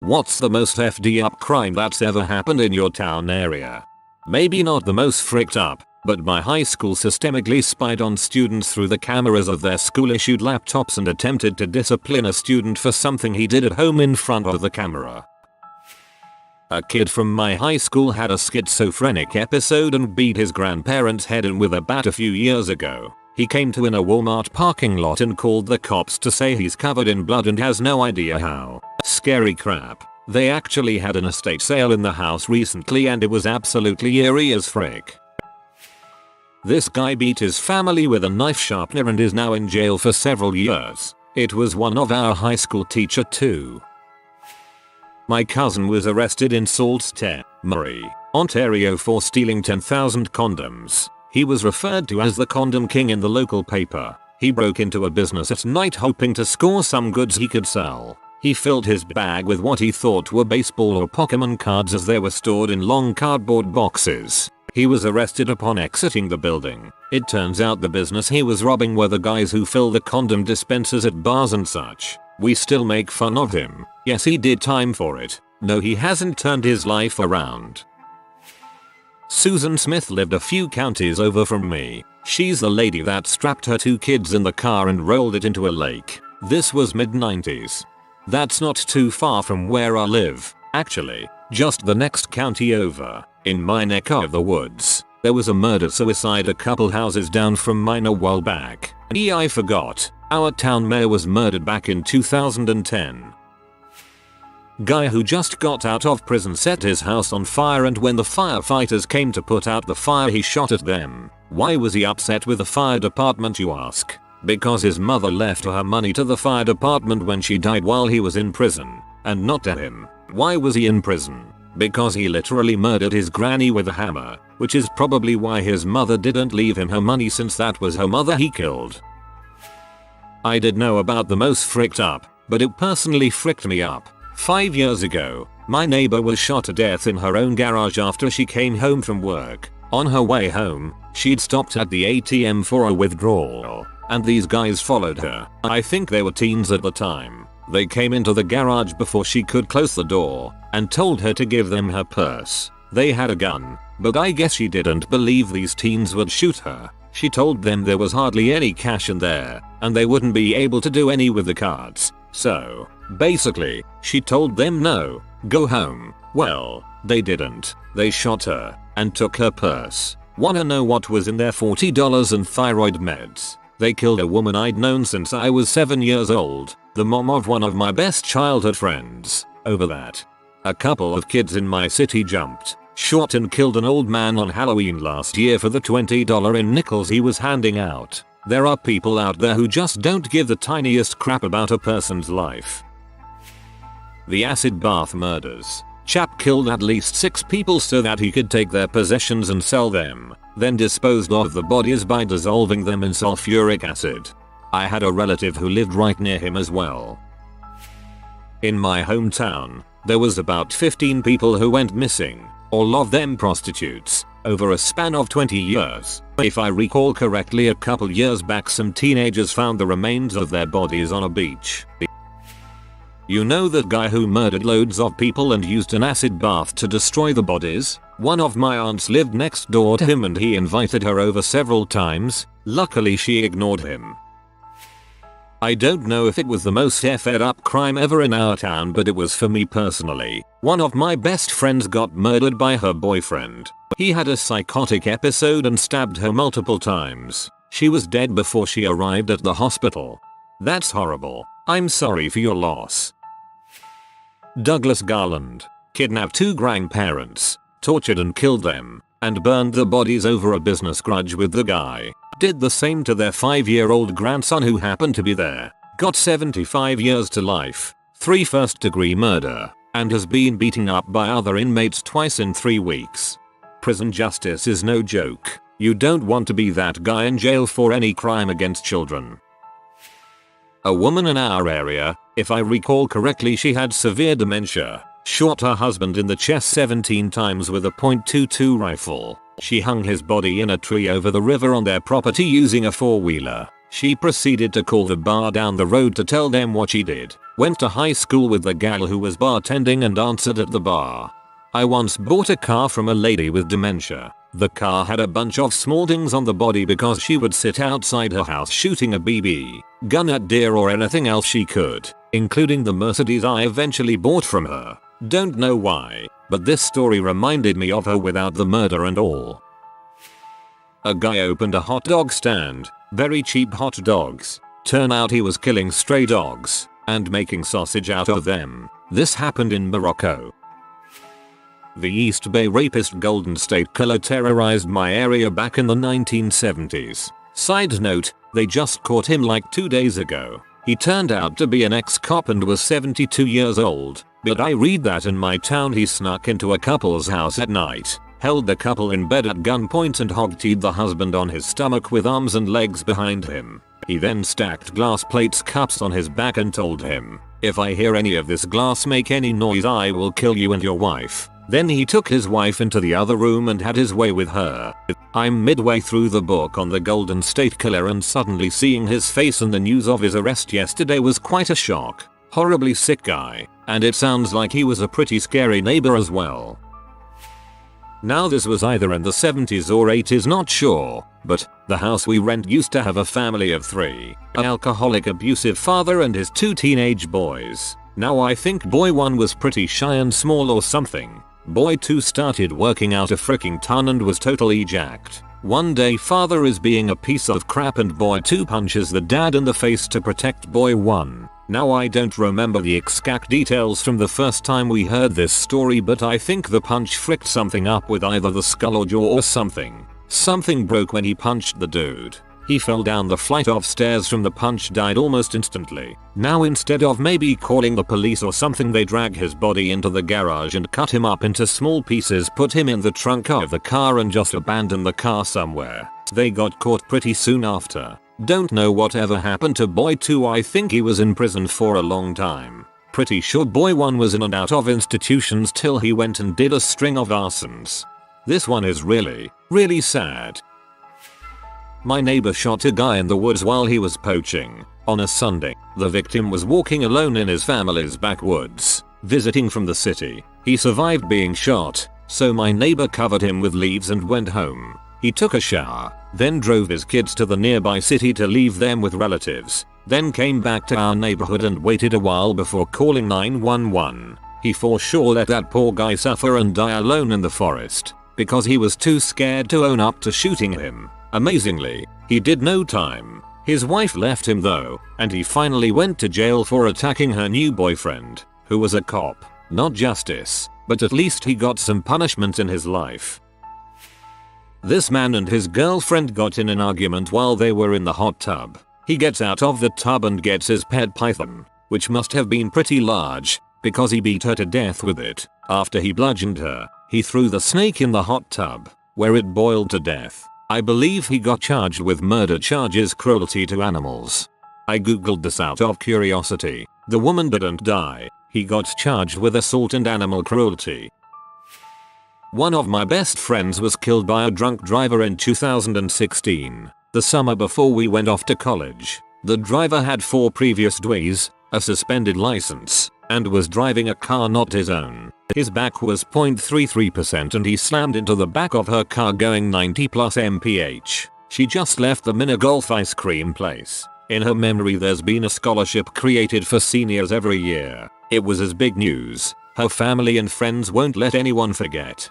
What's the most FD up crime that's ever happened in your town area? Maybe not the most fricked up, but my high school systemically spied on students through the cameras of their school-issued laptops and attempted to discipline a student for something he did at home in front of the camera. A kid from my high school had a schizophrenic episode and beat his grandparents' head in with a bat a few years ago. He came to in a Walmart parking lot and called the cops to say he's covered in blood and has no idea how. Scary crap. They actually had an estate sale in the house recently and it was absolutely eerie as frick. This guy beat his family with a knife sharpener and is now in jail for several years. It was one of our high school teacher too. My cousin was arrested in Sault Ste. Marie, Ontario for stealing 10,000 condoms. He was referred to as the condom king in the local paper. He broke into a business at night hoping to score some goods he could sell. He filled his bag with what he thought were baseball or Pokemon cards as they were stored in long cardboard boxes. He was arrested upon exiting the building. It turns out the business he was robbing were the guys who fill the condom dispensers at bars and such. We still make fun of him. Yes, he did time for it. No, he hasn't turned his life around. Susan Smith lived a few counties over from me. She's the lady that strapped her 2 kids in the car and rolled it into a lake. This was mid-90s. That's not too far from where I live, actually, just the next county over, in my neck of the woods. There was a murder-suicide a couple houses down from mine a while back. I forgot. Our town mayor was murdered back in 2010. Guy who just got out of prison set his house on fire and when the firefighters came to put out the fire he shot at them. Why was he upset with the fire department, you ask? Because his mother left her money to the fire department when she died while he was in prison, and not to him. Why was he in prison? Because he literally murdered his granny with a hammer, which is probably why his mother didn't leave him her money since that was her mother he killed. I did know about the most fricked up, but it personally fricked me up. 5 years ago, my neighbor was shot to death in her own garage after she came home from work. On her way home, she'd stopped at the ATM for a withdrawal, and these guys followed her. I think they were teens at the time. They came into the garage before she could close the door, and told her to give them her purse. They had a gun, but I guess she didn't believe these teens would shoot her. She told them there was hardly any cash in there, and they wouldn't be able to do any with the cards. So, basically, she told them no, go home. Well, they didn't. They shot her, and took her purse. Wanna know what was in there? $40 and thyroid meds. They killed a woman I'd known since I was 7 years old, the mom of one of my best childhood friends, over that. A couple of kids in my city jumped, shot and killed an old man on Halloween last year for the $20 in nickels he was handing out. There are people out there who just don't give the tiniest crap about a person's life. The acid bath murders. Chap killed at least 6 people so that he could take their possessions and sell them, then disposed of the bodies by dissolving them in sulfuric acid. I had a relative who lived right near him as well. In my hometown, there was about 15 people who went missing, all of them prostitutes, over a span of 20 years. If I recall correctly, a couple years back some teenagers found the remains of their bodies on a beach. You know that guy who murdered loads of people and used an acid bath to destroy the bodies? One of my aunts lived next door to him and he invited her over several times. Luckily she ignored him. I don't know if it was the most effed up crime ever in our town, but it was for me personally. One of my best friends got murdered by her boyfriend. He had a psychotic episode and stabbed her multiple times. She was dead before she arrived at the hospital. That's horrible. I'm sorry for your loss. Douglas Garland kidnapped 2 grandparents, tortured and killed them, and burned the bodies over a business grudge with the guy. Did the same to their 5-year-old grandson who happened to be there. Got 75 years to life, 3 first-degree murder, and has been beaten up by other inmates twice in 3 weeks. Prison justice is no joke. You don't want to be that guy in jail for any crime against children. A woman in our area, if I recall correctly, she had severe dementia, shot her husband in the chest 17 times with a .22 rifle. She hung his body in a tree over the river on their property using a 4-wheeler. She proceeded to call the bar down the road to tell them what she did. Went to high school with the gal who was bartending and answered at the bar. I once bought a car from a lady with dementia. The car had a bunch of small dings on the body because she would sit outside her house shooting a BB gun at deer or anything else she could, including the Mercedes I eventually bought from her. Don't know why, but this story reminded me of her without the murder and all. A guy opened a hot dog stand, very cheap hot dogs. Turn out he was killing stray dogs and making sausage out of them. This happened in Morocco. The East Bay rapist Golden State Killer terrorized my area back in the 1970s. Side note, they just caught him like 2 days ago. He turned out to be an ex-cop and was 72 years old, but I read that in my town he snuck into a couple's house at night, held the couple in bed at gunpoint and hog-tied the husband on his stomach with arms and legs behind him. He then stacked glass plates cups on his back and told him, "If I hear any of this glass make any noise I will kill you and your wife." Then he took his wife into the other room and had his way with her. I'm midway through the book on the Golden State Killer and suddenly seeing his face in the news of his arrest yesterday was quite a shock. Horribly sick guy, and it sounds like he was a pretty scary neighbor as well. Now this was either in the 70s or 80s, not sure, but the house we rent used to have a family of 3, an alcoholic abusive father and his 2 teenage boys. Now I think boy 1 was pretty shy and small or something. Boy 2 started working out a freaking ton and was totally jacked. One day father is being a piece of crap and boy 2 punches the dad in the face to protect boy 1. Now I don't remember the exact details from the first time we heard this story, but I think the punch fricked something up with either the skull or jaw or something. Something broke when he punched the dude. He fell down the flight of stairs from the punch, died almost instantly. Now instead of maybe calling the police or something, they drag his body into the garage and cut him up into small pieces, put him in the trunk of the car and just abandon the car somewhere. They got caught pretty soon after. Don't know whatever happened to boy 2. I think he was in prison for a long time. Pretty sure boy 1 was in and out of institutions till he went and did a string of arsons. This one is really, really sad. My neighbor shot a guy in the woods while he was poaching. On a Sunday, the victim was walking alone in his family's backwoods, visiting from the city. He survived being shot, so my neighbor covered him with leaves and went home. He took a shower, then drove his kids to the nearby city to leave them with relatives, then came back to our neighborhood and waited a while before calling 911. He for sure let that poor guy suffer and die alone in the forest, because he was too scared to own up to shooting him. Amazingly, he did no time. His wife left him though, and he finally went to jail for attacking her new boyfriend, who was a cop. Not justice, but at least he got some punishment in his life. This man and his girlfriend got in an argument while they were in the hot tub. He gets out of the tub and gets his pet python, which must have been pretty large, because he beat her to death with it. After he bludgeoned her, he threw the snake in the hot tub, where it boiled to death. I believe he got charged with murder charges, cruelty to animals. I googled this out of curiosity. The woman didn't die. He got charged with assault and animal cruelty. One of my best friends was killed by a drunk driver in 2016, the summer before we went off to college. The driver had 4 previous DUIs, a suspended license, and was driving a car not his own. His back was 0.33% and he slammed into the back of her car going 90 plus mph. She just left the mini golf ice cream place. In her memory there's been a scholarship created for seniors every year. It was as big news. Her family and friends won't let anyone forget.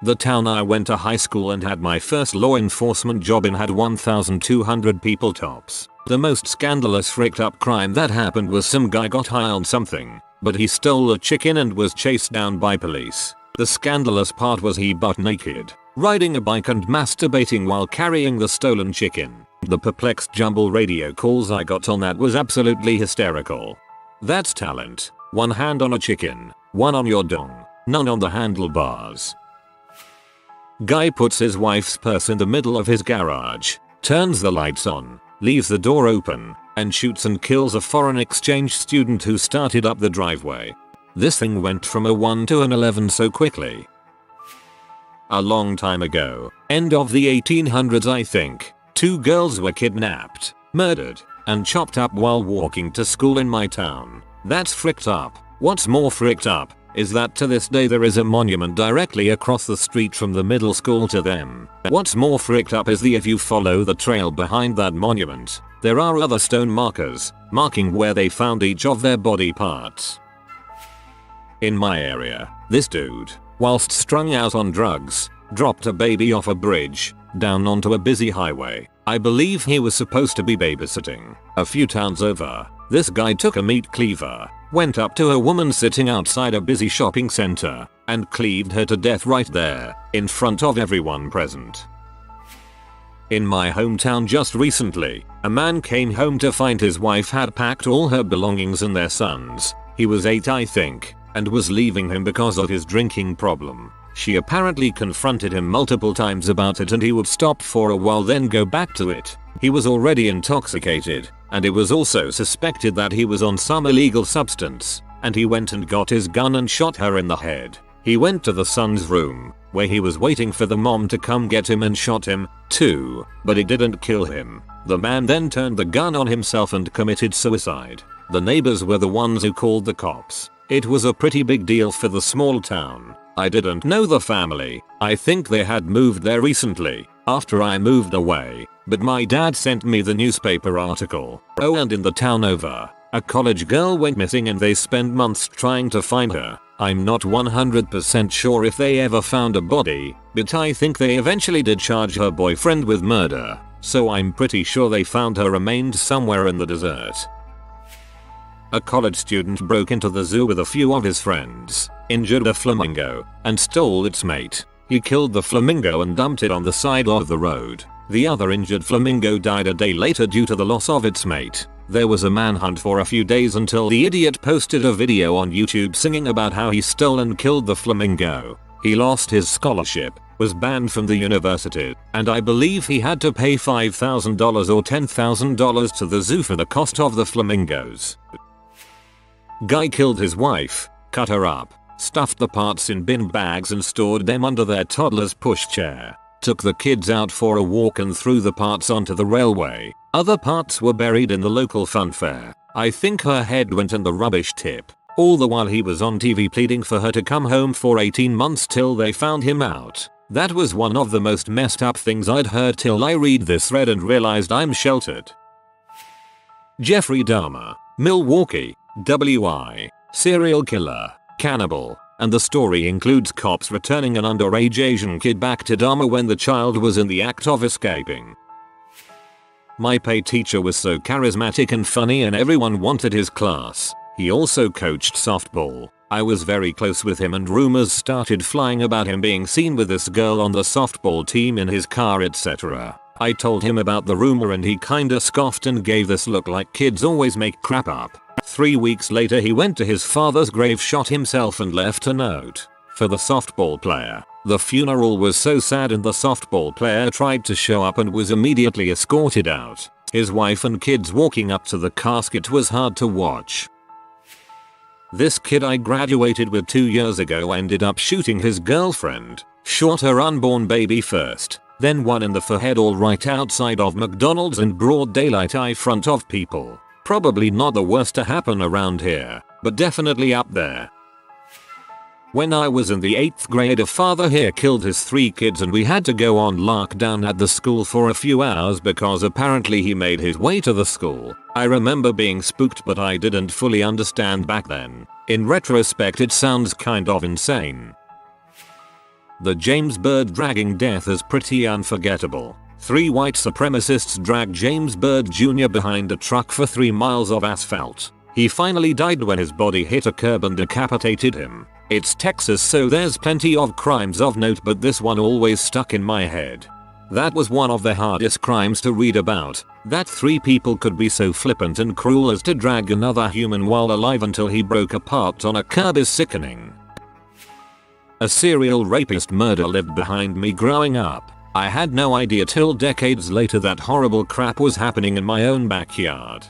The town I went to high school and had my first law enforcement job in had 1,200 people tops. The most scandalous fricked up crime that happened was some guy got high on something, but he stole a chicken and was chased down by police. The scandalous part was he butt naked, riding a bike and masturbating while carrying the stolen chicken. The perplexed jumble radio calls I got on that was absolutely hysterical. That's talent. One hand on a chicken, one on your dong, none on the handlebars. Guy puts his wife's purse in the middle of his garage, turns the lights on, leaves the door open, and shoots and kills a foreign exchange student who started up the driveway. This thing went from a 1 to an 11 so quickly. A long time ago, end of the 1800s I think, 2 girls were kidnapped, murdered, and chopped up while walking to school in my town. That's fricked up. What's more fricked up is that to this day there is a monument directly across the street from the middle school to them. What's more fricked up is if you follow the trail behind that monument, there are other stone markers marking where they found each of their body parts. In my area, this dude, whilst strung out on drugs, dropped a baby off a bridge down onto a busy highway. I believe he was supposed to be babysitting. A few towns over, this guy took a meat cleaver, went up to a woman sitting outside a busy shopping center, and cleaved her to death right there, in front of everyone present. In my hometown just recently, a man came home to find his wife had packed all her belongings and their sons, he was 8 I think, and was leaving him because of his drinking problem. She apparently confronted him multiple times about it and he would stop for a while then go back to it. He was already intoxicated, and it was also suspected that he was on some illegal substance, and he went and got his gun and shot her in the head. He went to the son's room, where he was waiting for the mom to come get him and shot him, too, but it didn't kill him. The man then turned the gun on himself and committed suicide. The neighbors were the ones who called the cops. It was a pretty big deal for the small town. I didn't know the family. I think they had moved there recently, after I moved away, but my dad sent me the newspaper article. Oh, and in the town over, a college girl went missing and they spent months trying to find her. I'm not 100% sure if they ever found a body, but I think they eventually did charge her boyfriend with murder, so I'm pretty sure they found her remains somewhere in the desert. A college student broke into the zoo with a few of his friends, injured a flamingo, and stole its mate. He killed the flamingo and dumped it on the side of the road. The other injured flamingo died a day later due to the loss of its mate. There was a manhunt for a few days until the idiot posted a video on YouTube singing about how he stole and killed the flamingo. He lost his scholarship, was banned from the university, and I believe he had to pay $5,000 or $10,000 to the zoo for the cost of the flamingos. Guy killed his wife, cut her up, stuffed the parts in bin bags and stored them under their toddler's pushchair. Took the kids out for a walk and threw the parts onto the railway. Other parts were buried in the local fun fair. I think her head went in the rubbish tip. All the while he was on TV pleading for her to come home for 18 months till they found him out. That was one of the most messed up things I'd heard till I read this thread and realized I'm sheltered. Jeffrey Dahmer, Milwaukee, WI, serial killer, cannibal, and the story includes cops returning an underage Asian kid back to Dahmer when the child was in the act of escaping. My PE teacher was so charismatic and funny and everyone wanted his class. He also coached softball. I was very close with him and rumors started flying about him being seen with this girl on the softball team in his car, etc. I told him about the rumor and he kinda scoffed and gave this look like kids always make crap up. 3 weeks later he went to his father's grave, shot himself and left a note for the softball player. The funeral was so sad and the softball player tried to show up and was immediately escorted out. His wife and kids walking up to the casket was hard to watch. This kid I graduated with 2 years ago ended up shooting his girlfriend, shot her unborn baby first, then one in the forehead all right outside of McDonald's in broad daylight in front of people. Probably not the worst to happen around here, but definitely up there. When I was in the 8th grade, a father here killed his 3 kids and we had to go on lockdown at the school for a few hours because apparently he made his way to the school. I remember being spooked, but I didn't fully understand back then. In retrospect it sounds kind of insane. The James Byrd dragging death is pretty unforgettable. 3 white supremacists dragged James Byrd Jr. behind a truck for 3 miles of asphalt. He finally died when his body hit a curb and decapitated him. It's Texas, so there's plenty of crimes of note, but this one always stuck in my head. That was one of the hardest crimes to read about. That 3 people could be so flippant and cruel as to drag another human while alive until he broke apart on a curb is sickening. A serial rapist murder lived behind me growing up. I had no idea till decades later that horrible crap was happening in my own backyard.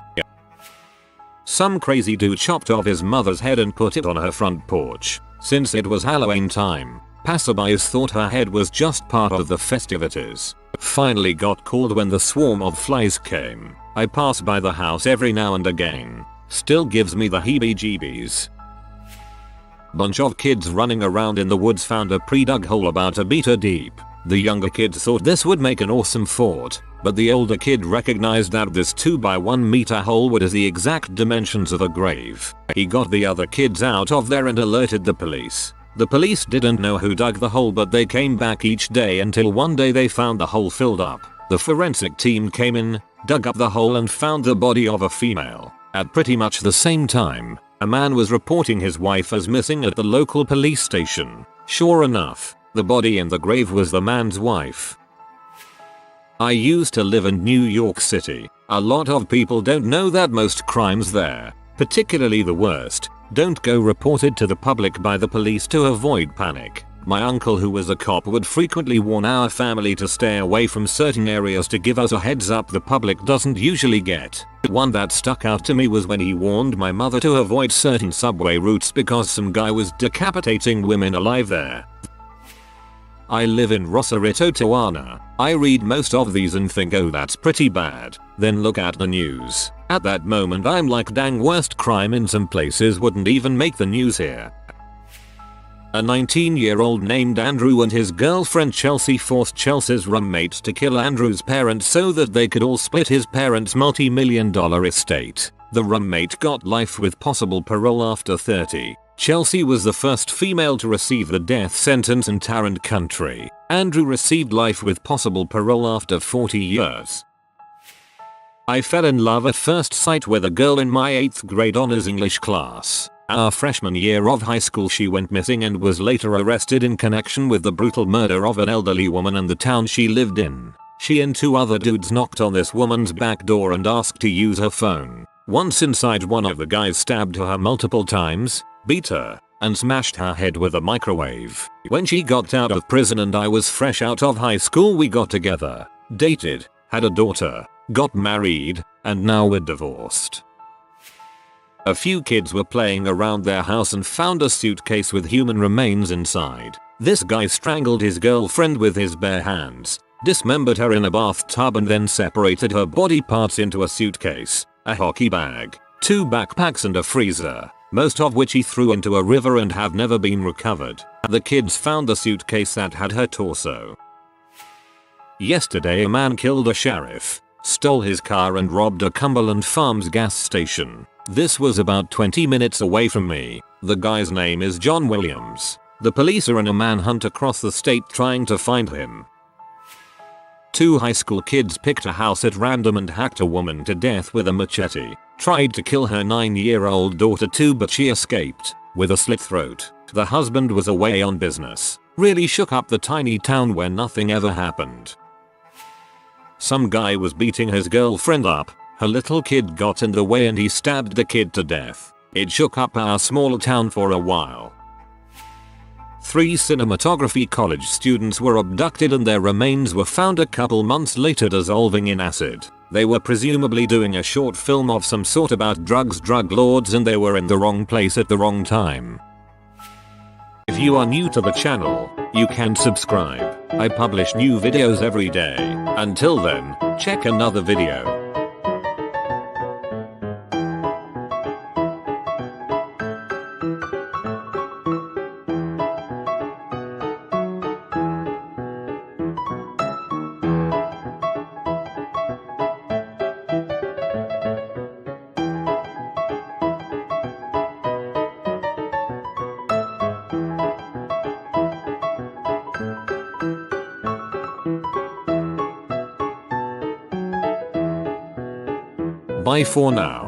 Some crazy dude chopped off his mother's head and put it on her front porch. Since it was Halloween time, passerbys thought her head was just part of the festivities. Finally got called when the swarm of flies came. I pass by the house every now and again. Still gives me the heebie-jeebies. Bunch of kids running around in the woods found a pre-dug hole about a meter deep. The younger kids thought this would make an awesome fort, but the older kid recognized that this 2 by 1 meter hole was the exact dimensions of a grave. He got the other kids out of there and alerted the police. The police didn't know who dug the hole, but they came back each day until one day they found the hole filled up. The forensic team came in, dug up the hole and found the body of a female. At pretty much the same time, a man was reporting his wife as missing at the local police station. Sure enough, the body in the grave was the man's wife. I used to live in New York City. A lot of people don't know that most crimes there, particularly the worst, don't go reported to the public by the police to avoid panic. My uncle, who was a cop, would frequently warn our family to stay away from certain areas to give us a heads up the public doesn't usually get. One that stuck out to me was when he warned my mother to avoid certain subway routes because some guy was decapitating women alive there. I live in Rosarito, Tijuana. I read most of these and think, oh, that's pretty bad. Then look at the news. At that moment I'm like, dang, worst crime in some places wouldn't even make the news here. A 19-year-old named Andrew and his girlfriend Chelsea forced Chelsea's roommate to kill Andrew's parents so that they could all split his parents' multi-million-dollar estate. The roommate got life with possible parole after 30. Chelsea was the first female to receive the death sentence in Tarrant Country. Andrew received life with possible parole after 40 years. I fell in love at first sight with a girl in my 8th grade honors English class. Our freshman year of high school she went missing and was later arrested in connection with the brutal murder of an elderly woman in the town she lived in. She and 2 other dudes knocked on this woman's back door and asked to use her phone. Once inside, one of the guys stabbed her multiple times, beat her, and smashed her head with a microwave. When she got out of prison and I was fresh out of high school, we got together, dated, had a daughter, got married, and now we're divorced. A few kids were playing around their house and found a suitcase with human remains inside. This guy strangled his girlfriend with his bare hands, dismembered her in a bathtub and then separated her body parts into a suitcase, a hockey bag, 2 backpacks and a freezer, most of which he threw into a river and have never been recovered. The kids found the suitcase that had her torso. Yesterday a man killed a sheriff, stole his car and robbed a Cumberland Farms gas station. This was about 20 minutes away from me. The guy's name is John Williams. The police are in a manhunt across the state trying to find him. 2 high school kids picked a house at random and hacked a woman to death with a machete. Tried to kill her 9-year-old daughter too, but she escaped with a slit throat. The husband was away on business. Really shook up the tiny town where nothing ever happened. Some guy was beating his girlfriend up. Her little kid got in the way and he stabbed the kid to death. It shook up our small town for a while. 3 cinematography college students were abducted and their remains were found a couple months later dissolving in acid. They were presumably doing a short film of some sort about drug lords, and they were in the wrong place at the wrong time. If you are new to the channel, you can subscribe. I publish new videos every day. Until then, check another video. Bye for now.